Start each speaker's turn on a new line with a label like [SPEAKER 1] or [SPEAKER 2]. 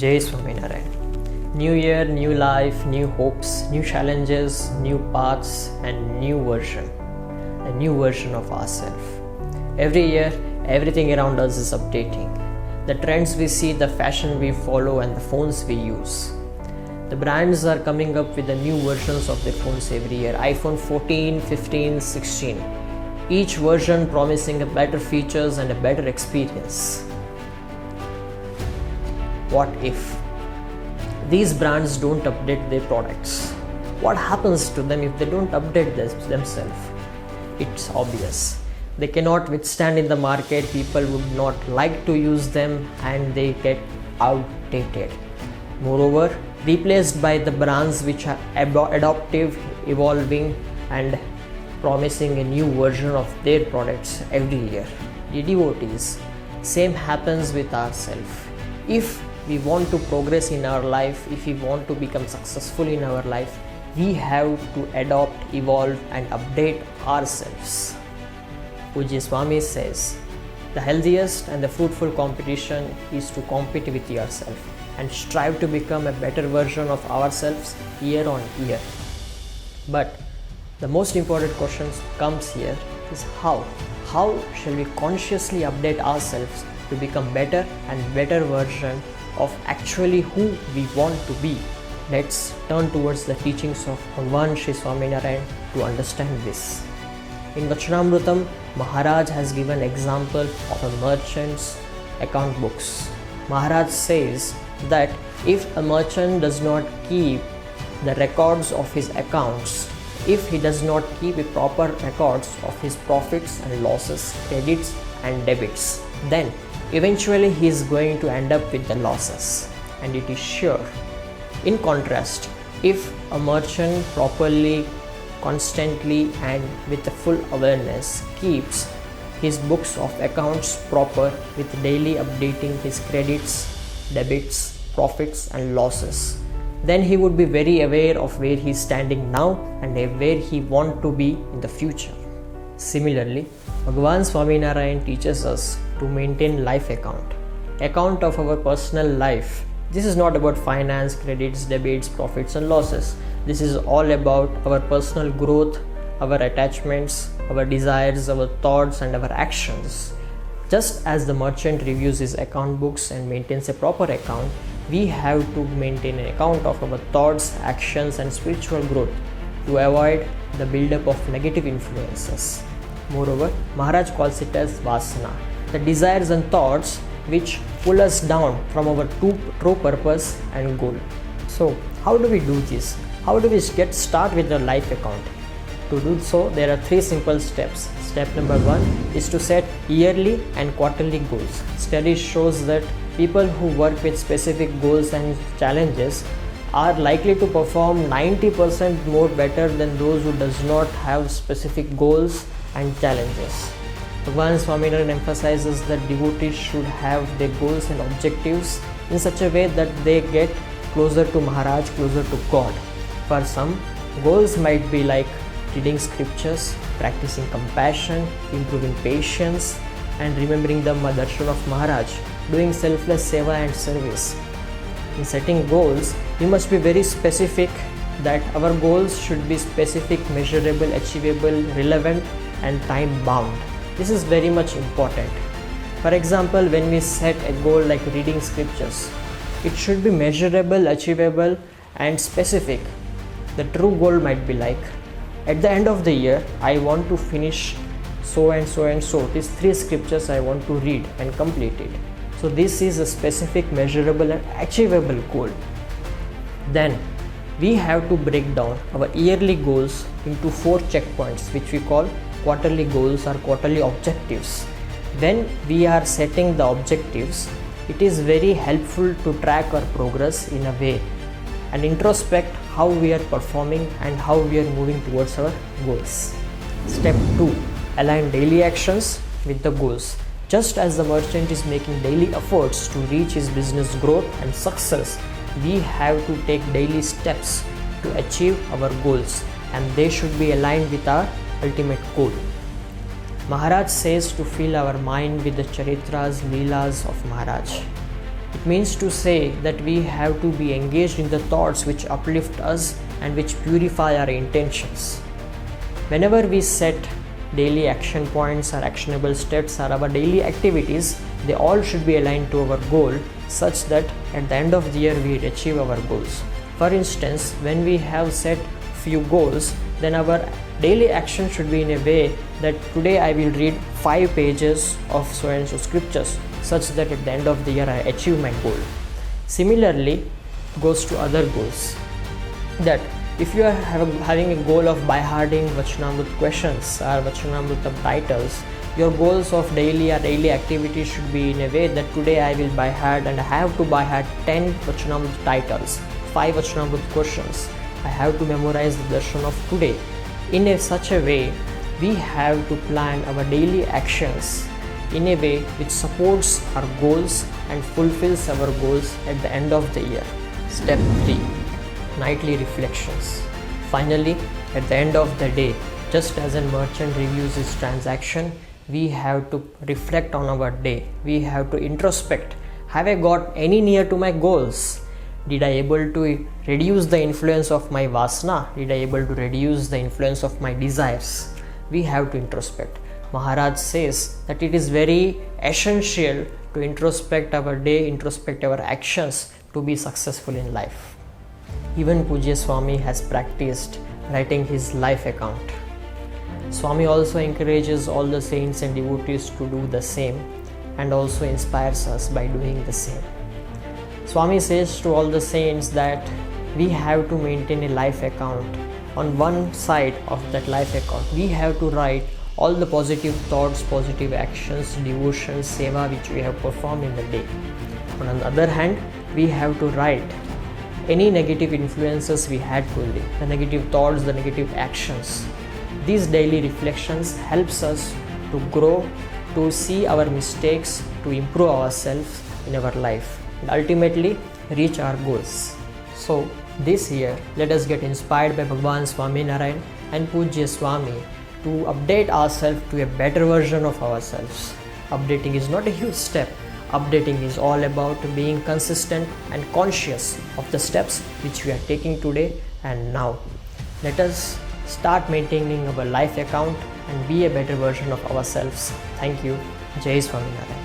[SPEAKER 1] Jai Swaminarayan. New year, new life, new hopes, new challenges, new paths, and new version. A new version of ourselves. Every year, everything around us is updating. The trends we see, the fashion we follow, and the phones we use. The brands are coming up with the new versions of their phones every year. iPhone 14, 15, 16. Each version promising a better features and a better experience. What if these brands don't update their products? What happens to them if they don't update themselves? It's obvious. They cannot withstand in the market, people would not like to use them, and they get outdated. Moreover, replaced by the brands which are adaptive, evolving, and promising a new version of their products every year. The devotees, same happens with ourselves. If we want to progress in our life, if we want to become successful in our life, we have to adopt, evolve, and update ourselves. Pujya Swami says, the healthiest and the fruitful competition is to compete with yourself and strive to become a better version of ourselves year on year. But the most important question comes here is how? How shall we consciously update ourselves to become better and better version of actually who we want to be? Let's turn towards the teachings of Bhagwan Sri Swaminarayan to understand this. In Vachanamrutam, Maharaj has given example of a merchant's account books. Maharaj says that if a merchant does not keep the records of his accounts, if he does not keep proper records of his profits and losses, credits and debits, then eventually he is going to end up with the losses, and it is sure. In contrast, if a merchant properly, constantly, and with a full awareness keeps his books of accounts proper with daily updating his credits, debits, profits and losses, then he would be very aware of where he is standing now and where he wants to be in the future. Similarly, Bhagwan Swaminarayan teaches us to maintain life account of our personal life. This is not about finance, credits, debits, profits and losses. This is all about our personal growth, our attachments, our desires, our thoughts and our actions. Just as the merchant reviews his account books and maintains a proper account, we have to maintain an account of our thoughts, actions and spiritual growth to avoid the build-up of negative influences. Moreover, Maharaj calls it as vasana, the desires and thoughts which pull us down from our true purpose and goal. So, how do we do this? How do we get started with the life account? To do so, there are 3 simple steps. Step number 1 is to set yearly and quarterly goals. Studies shows that people who work with specific goals and challenges are likely to perform 90% more better than those who does not have specific goals and challenges. Bhagwan Swaminarayan emphasizes that devotees should have their goals and objectives in such a way that they get closer to Maharaj, closer to God. For some, goals might be like reading scriptures, practicing compassion, improving patience, and remembering the darshan of Maharaj, doing selfless seva and service. In setting goals, we must be very specific that our goals should be specific, measurable, achievable, relevant, and time bound. This is very much important. For example, when we set a goal like reading scriptures, it should be measurable, achievable, and specific. The true goal might be like, at the end of the year, I want to finish so and so and so. These 3 scriptures I want to read and complete it. So this is a specific, measurable and achievable goal. Then we have to break down our yearly goals into 4 checkpoints, which we call quarterly goals or quarterly objectives. When we are setting the objectives, it is very helpful to track our progress in a way and introspect how we are performing and how we are moving towards our goals. Step 2. Align daily actions with the goals. Just as the merchant is making daily efforts to reach his business growth and success, we have to take daily steps to achieve our goals, and they should be aligned with our ultimate goal. Maharaj says to fill our mind with the charitras, leelas of Maharaj. It means to say that we have to be engaged in the thoughts which uplift us and which purify our intentions. Whenever we set daily action points or actionable steps or our daily activities, they all should be aligned to our goal such that at the end of the year we achieve our goals. For instance, when we have set few goals, then our daily action should be in a way that today I will read 5 pages of so and so scriptures such that at the end of the year I achieve my goal. Similarly goes to other goals, that if you are having a goal of by-hearting Vachanamrut questions or Vachanamrutam titles, your goals of daily activities should be in a way that today I will by-heart and I have to by-heart 10 Vachanamrut titles, 5 Vachanamrut questions. I have to memorize the darshan of today. In such a way, we have to plan our daily actions in a way which supports our goals and fulfills our goals at the end of the year. Step 3. Nightly reflections. Finally, at the end of the day, just as a merchant reviews his transaction, we have to reflect on our day. We have to introspect. Have I got any near to my goals? Did I able to reduce the influence of my vasana? Did I able to reduce the influence of my desires? We have to introspect. Maharaj says that it is very essential to introspect our day, introspect our actions to be successful in life. Even Pujya Swami has practiced writing his life account. Swami also encourages all the saints and devotees to do the same and also inspires us by doing the same. Swami says to all the saints that we have to maintain a life account. On one side of that life account, we have to write all the positive thoughts, positive actions, devotions, seva which we have performed in the day. On the other hand, we have to write any negative influences we had today, the negative thoughts, the negative actions. These daily reflections helps us to grow, to see our mistakes, to improve ourselves in our life, and ultimately reach our goals. So this year, let us get inspired by Bhagwan Swaminarayan and Pujya Swami to update ourselves to a better version of ourselves. Updating is not a huge step. Updating is all about being consistent and conscious of the steps which we are taking today and now. Let us start maintaining our life account and be a better version of ourselves. Thank you. Jai Swaminarayan.